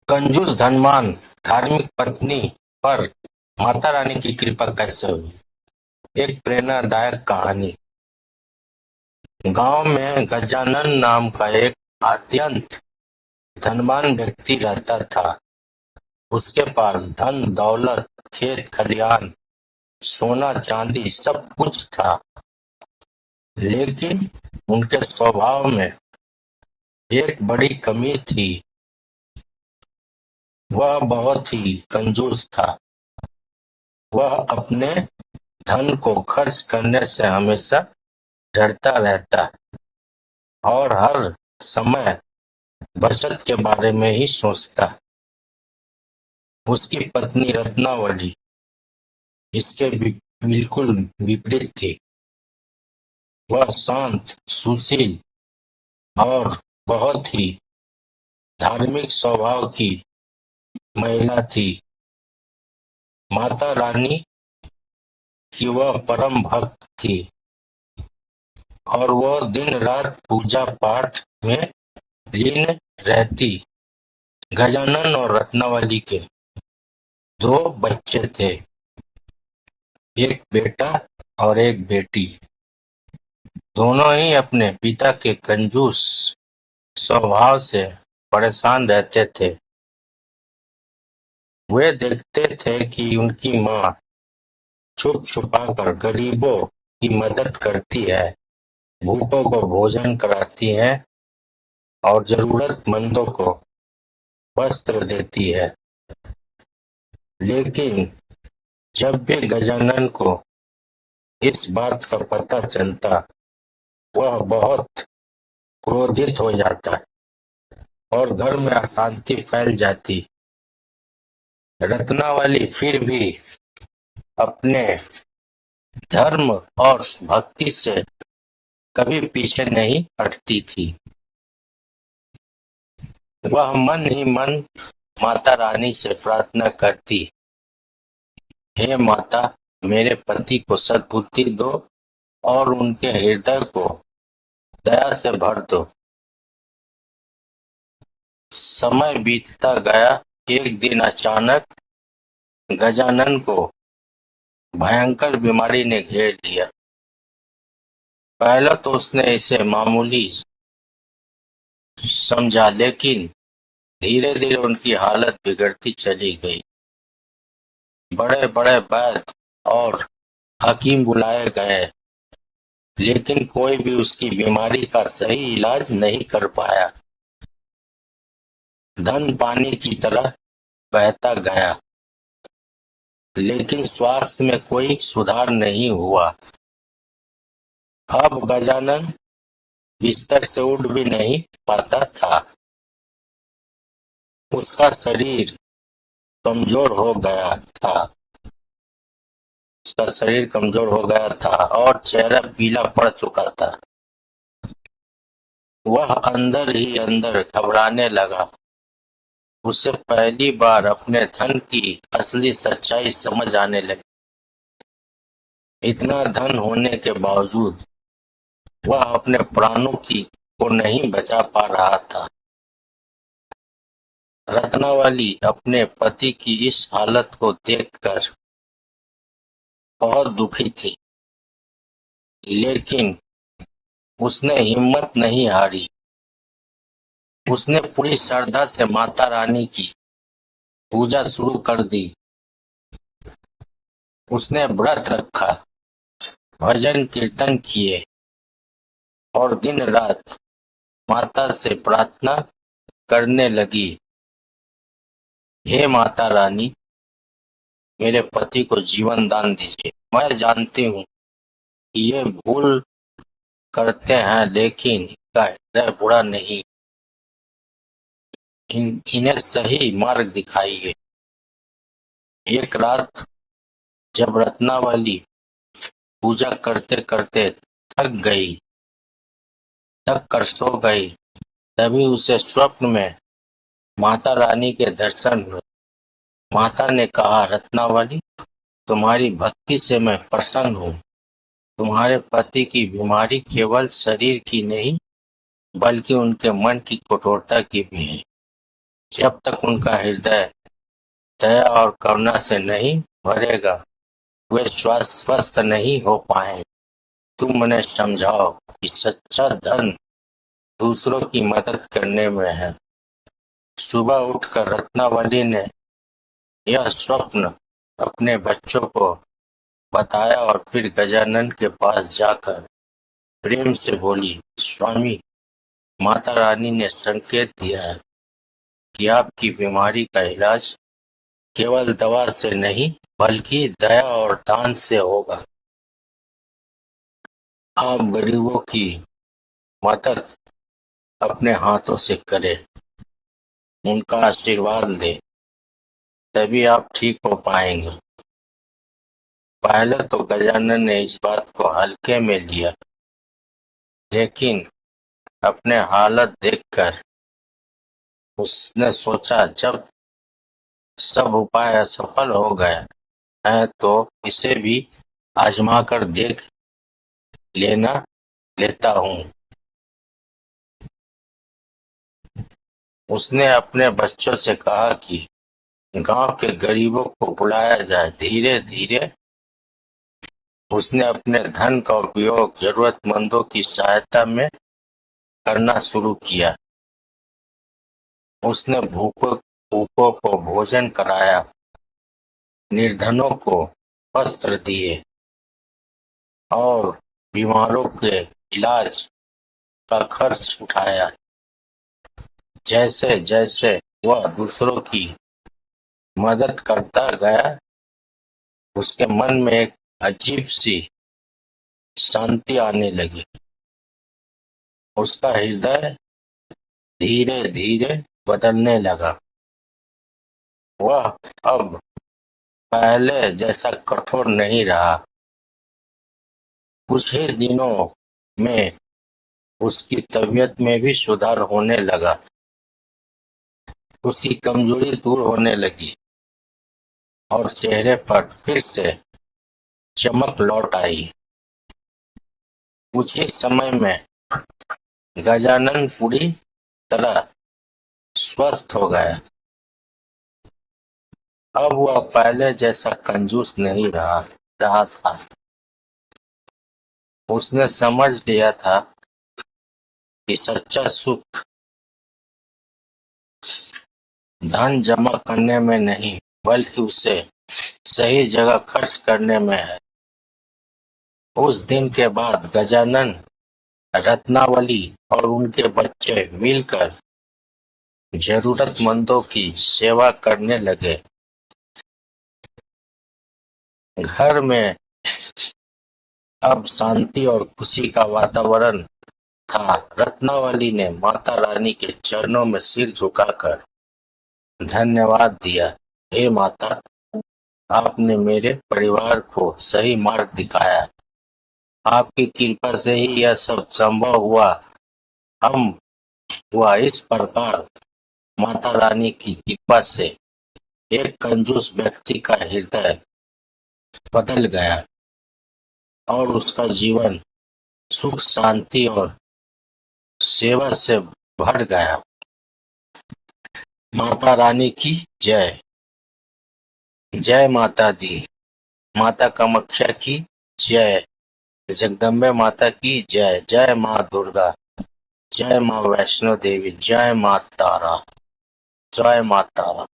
कंजूस धनवान धार्मिक पत्नी पर माता रानी की कृपा कैसे हुई। एक प्रेरणादायक कहानी। गांव में गजानन नाम का एक अत्यंत धनवान व्यक्ति रहता था। उसके पास धन दौलत, खेत खलियान, सोना चांदी सब कुछ था, लेकिन उनके स्वभाव में एक बड़ी कमी थी। वह बहुत ही कंजूस था। वह अपने धन को खर्च करने से हमेशा डरता रहता और हर समय बचत के बारे में ही सोचता। उसकी पत्नी रत्नावली इसके बिल्कुल विपरीत थी। वह शांत, सुशील और बहुत ही धार्मिक स्वभाव की महिला थी। माता रानी की वह परम भक्त थी और वह दिन रात पूजा पाठ में लीन रहती। गजानन और रत्नावली के दो बच्चे थे, एक बेटा और एक बेटी। दोनों ही अपने पिता के कंजूस स्वभाव से परेशान रहते थे। वे देखते थे कि उनकी माँ छुप छुपाकर गरीबों की मदद करती है, भूखों को भोजन कराती है और जरूरतमंदों को वस्त्र देती है। लेकिन जब भी गजानन को इस बात का पता चलता, वह बहुत क्रोधित हो जाता और घर में अशांति फैल जाती। रत्नावली फिर भी अपने धर्म और भक्ति से कभी पीछे नहीं हटती थी। वह मन ही मन माता रानी से प्रार्थना करती, हे माता, मेरे पति को सद्बुद्धि दो और उनके हृदय को दया से भर दो। समय बीतता गया। एक दिन अचानक गजानन को भयंकर बीमारी ने घेर लिया। पहले तो उसने इसे मामूली समझा, लेकिन धीरे धीरे उनकी हालत बिगड़ती चली गई। बड़े बड़े वैद्य और हकीम बुलाए गए, लेकिन कोई भी उसकी बीमारी का सही इलाज नहीं कर पाया। धन पानी की तरह बहता गया, लेकिन स्वास्थ्य में कोई सुधार नहीं हुआ। अब गजानन बिस्तर से उठ भी नहीं पाता था। उसका शरीर कमजोर हो गया था। और चेहरा पीला पड़ चुका था। वह अंदर ही अंदर घबराने लगा। उसे पहली बार अपने धन की असली सच्चाई समझ आने लगी। इतना धन होने के बावजूद वह अपने प्राणों को नहीं बचा पा रहा था। रत्नावली अपने पति की इस हालत को देखकर बहुत दुखी थी, लेकिन उसने हिम्मत नहीं हारी। उसने पूरी श्रद्धा से माता रानी की पूजा शुरू कर दी। उसने व्रत रखा, भजन कीर्तन किए और दिन रात माता से प्रार्थना करने लगी, हे माता रानी, मेरे पति को जीवन दान दीजिए। मैं जानती हूँ कि ये भूल करते हैं, लेकिन इनका हृदय बुरा नहीं। इन्हें सही मार्ग दिखाइए। एक रात जब रत्नावली पूजा करते करते थक कर सो गई, तभी उसे स्वप्न में माता रानी के दर्शन हुए। माता ने कहा, रत्नावली, तुम्हारी भक्ति से मैं प्रसन्न हूँ। तुम्हारे पति की बीमारी केवल शरीर की नहीं, बल्कि उनके मन की कठोरता की भी है। जब तक उनका हृदय दया और करुणा से नहीं भरेगा, वे स्वस्थ नहीं हो पाए। तुम उन्हें समझाओ कि सच्चा धन दूसरों की मदद करने में है। सुबह उठकर रत्नावली ने यह स्वप्न अपने बच्चों को बताया और फिर गजानन के पास जाकर प्रेम से बोली, स्वामी, माता रानी ने संकेत दिया है कि आपकी बीमारी का इलाज केवल दवा से नहीं बल्कि दया और दान से होगा। आप गरीबों की मदद अपने हाथों से करें, उनका आशीर्वाद लें, तभी आप ठीक हो पाएंगे। पहले तो गजानन ने इस बात को हल्के में लिया, लेकिन अपने हालत देखकर उसने सोचा, जब सब उपाय असफल हो गए हैं तो इसे भी आजमा कर देख लेता हूँ। उसने अपने बच्चों से कहा कि गांव के गरीबों को बुलाया जाए। धीरे धीरे उसने अपने धन का उपयोग जरूरतमंदों की सहायता में करना शुरू किया। उसने भूखों को भोजन कराया, निर्धनों को वस्त्र दिए और बीमारों के इलाज का खर्च उठाया। जैसे जैसे वह दूसरों की मदद करता गया, उसके मन में एक अजीब सी शांति आने लगी। उसका हृदय धीरे धीरे बदलने लगा। वह अब पहले जैसा कठोर नहीं रहा। कुछ ही दिनों में उसकी तबीयत में भी सुधार होने लगा। उसकी कमजोरी दूर होने लगी और चेहरे पर फिर से चमक लौट आई। कुछ ही समय में गजानन पूरी तरह स्वस्थ हो गया। अब वह पहले जैसा कंजूस नहीं रहा था। उसने समझ लिया था कि सच्चा सुख धन जमा करने में नहीं बल्कि उसे सही जगह खर्च करने में है। उस दिन के बाद गजानन, रत्नावली और उनके बच्चे मिलकर जरूरतमंदों की सेवा करने लगे। घर में अब शांति और खुशी का वातावरण था। रत्नावली ने माता रानी के चरणों में सिर झुकाकर धन्यवाद दिया। हे माता, आपने मेरे परिवार को सही मार्ग दिखाया। आपकी कृपा से ही यह सब संभव हुआ। हम हुआ इस प्रकार माता रानी की कृपा से एक कंजूस व्यक्ति का हृदय बदल गया और उसका जीवन सुख, शांति और सेवा से भर गया। माता रानी की जय। जय माता दी। माता कामाख्या की जय। जगदम्बे माता की जय। जय माँ दुर्गा। जय माँ वैष्णो देवी। जय माँ तारा। जय माँ तारा।